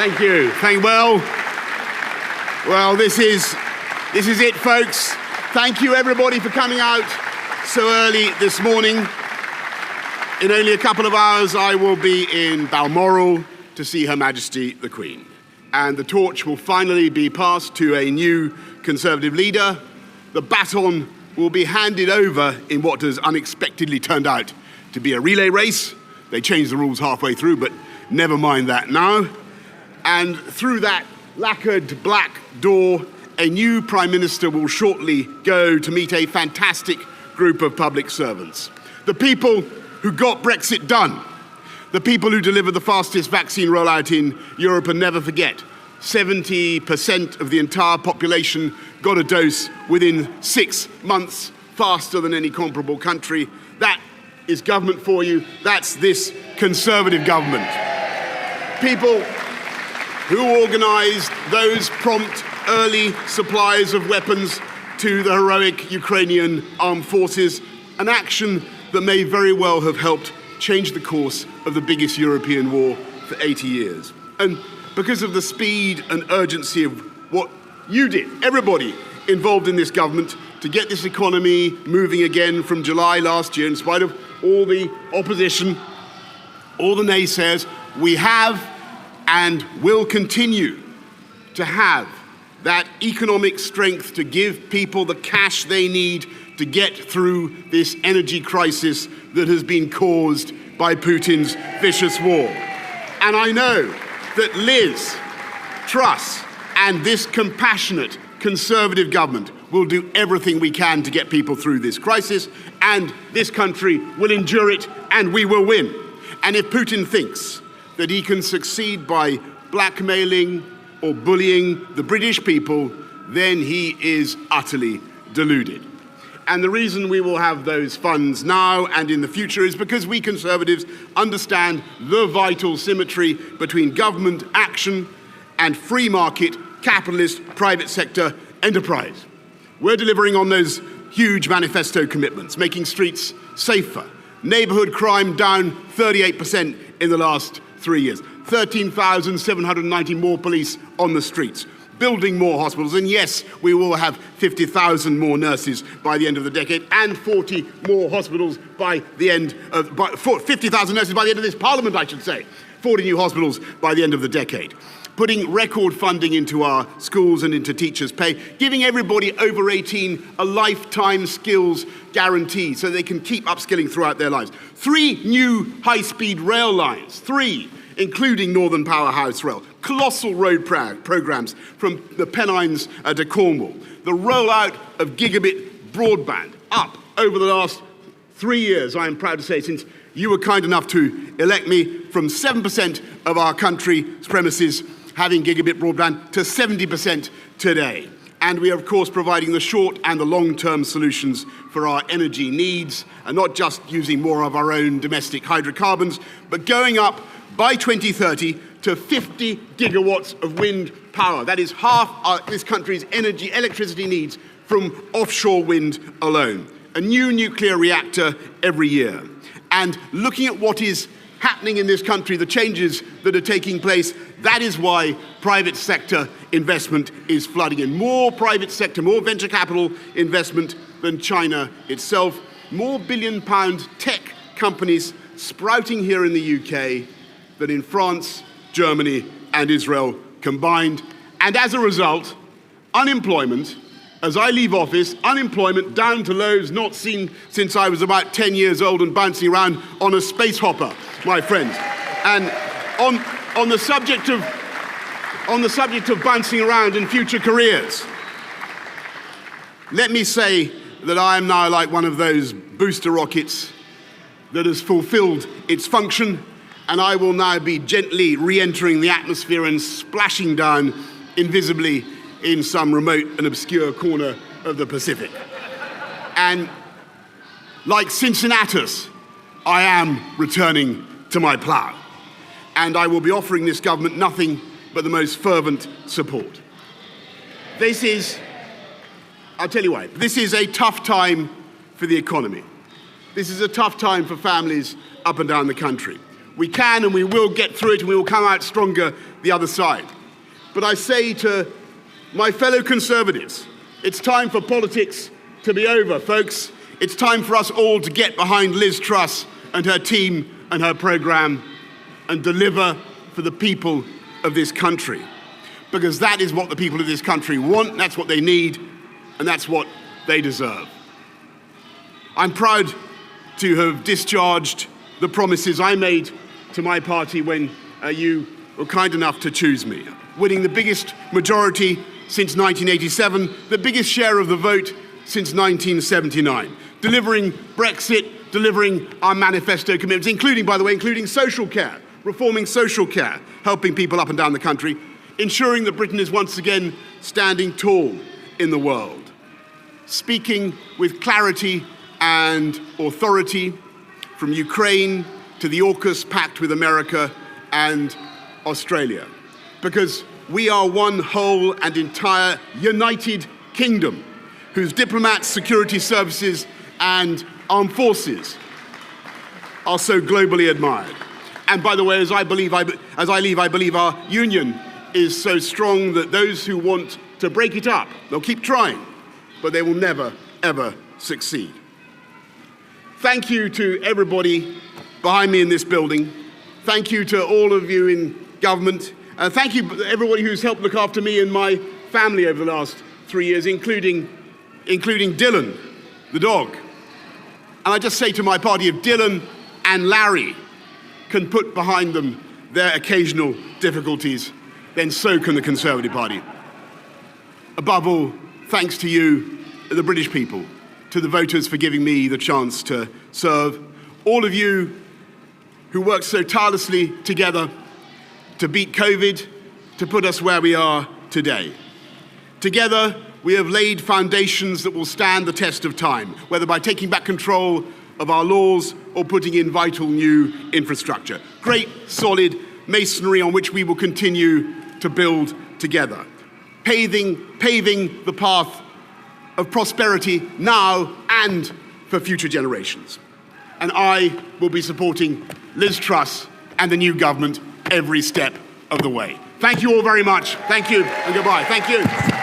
Thank you. Well, this is it, folks. Thank you, everybody, for coming out so early this morning. In only a couple of hours, I will be in Balmoral to see Her Majesty the Queen. And the torch will finally be passed to a new Conservative leader. The baton will be handed over in what has unexpectedly turned out to be a relay race. They changed the rules halfway through, but never mind that now. And through that lacquered black door, a new Prime Minister will shortly go to meet a fantastic group of public servants. The people who got Brexit done. The people who delivered the fastest vaccine rollout in Europe, and never forget, 70% of the entire population got a dose within 6 months, faster than any comparable country. That is government for you. That's this Conservative government. People who organised those prompt early supplies of weapons to the heroic Ukrainian armed forces, an action that may very well have helped change the course of the biggest European war for 80 years. And because of the speed and urgency of what you did, everybody involved in this government, to get this economy moving again from July last year, in spite of all the opposition, all the naysayers, we have and will continue to have that economic strength to give people the cash they need to get through this energy crisis that has been caused by Putin's vicious war. And I know that Liz Truss and this compassionate Conservative government will do everything we can to get people through this crisis, and this country will endure it, and we will win. And if Putin thinks that he can succeed by blackmailing or bullying the British people, then he is utterly deluded. And the reason we will have those funds now and in the future is because we Conservatives understand the vital symmetry between government action and free market, capitalist, private sector enterprise. We're delivering on those huge manifesto commitments, making streets safer, neighbourhood crime down 38% in the last 3 years, 13,790 more police on the streets, building more hospitals, and yes, we will have 50,000 more nurses by the end of the decade, and 40 more hospitals by the end of 50,000 nurses by the end of this Parliament, I should say. 40 new hospitals by the end of the decade. Putting record funding into our schools and into teachers' pay, giving everybody over 18 a lifetime skills guarantee so they can keep upskilling throughout their lives. 3 new high-speed rail lines, 3, including Northern Powerhouse Rail. Colossal road programmes from the Pennines to Cornwall. The rollout of gigabit broadband up over the last 3 years, I am proud to say, since you were kind enough to elect me, from 7% of our country's premises having gigabit broadband to 70% today. And we are, of course, providing the short and the long-term solutions for our energy needs, and not just using more of our own domestic hydrocarbons, but going up by 2030 to 50 gigawatts of wind power. That is half this country's electricity needs from offshore wind alone. A new nuclear reactor every year. And looking at what is happening in this country, the changes that are taking place, that is why private sector investment is flooding in. More private sector, more venture capital investment than China itself. More billion-pound tech companies sprouting here in the UK than in France, Germany, and Israel combined. And as a result, unemployment, as I leave office, unemployment down to lows not seen since I was about 10 years old and bouncing around on a space hopper, my friends. And on the subject of bouncing around in future careers, let me say that I am now like one of those booster rockets that has fulfilled its function, and I will now be gently re-entering the atmosphere and splashing down invisibly in some remote and obscure corner of the Pacific. And like Cincinnatus, I am returning to my plough. And I will be offering this government nothing but the most fervent support. I'll tell you why, this is a tough time for the economy. This is a tough time for families up and down the country. We can and we will get through it, and we will come out stronger the other side. But I say to my fellow Conservatives, it's time for politics to be over, folks. It's time for us all to get behind Liz Truss and her team and her programme and deliver for the people of this country. Because that is what the people of this country want, that's what they need, and that's what they deserve. I'm proud to have discharged the promises I made to my party when you were kind enough to choose me. Winning the biggest majority since 1987, the biggest share of the vote since 1979. Delivering Brexit, delivering our manifesto commitments, including, by the way, including social care, reforming social care, helping people up and down the country, ensuring that Britain is once again standing tall in the world. Speaking with clarity and authority from Ukraine to the AUKUS pact with America and Australia. Because we are one whole and entire united kingdom whose diplomats, security services and armed forces are so globally admired. And by the way, as I leave, I believe our union is so strong that those who want to break it up, they'll keep trying, but they will never, ever succeed. Thank you to everybody behind me in this building. Thank you to all of you in government. Thank you to everybody who's helped look after me and my family over the last 3 years, including Dylan, the dog. And I just say to my party, if Dylan and Larry can put behind them their occasional difficulties, then so can the Conservative Party. Above all, thanks to you, the British people, to the voters for giving me the chance to serve, all of you who worked so tirelessly together to beat COVID, to put us where we are today. Together, we have laid foundations that will stand the test of time, whether by taking back control of our laws or putting in vital new infrastructure. Great, solid masonry on which we will continue to build together, paving the path of prosperity now and for future generations. And I will be supporting Liz Truss and the new government every step of the way. Thank you all very much. Thank you and goodbye. Thank you.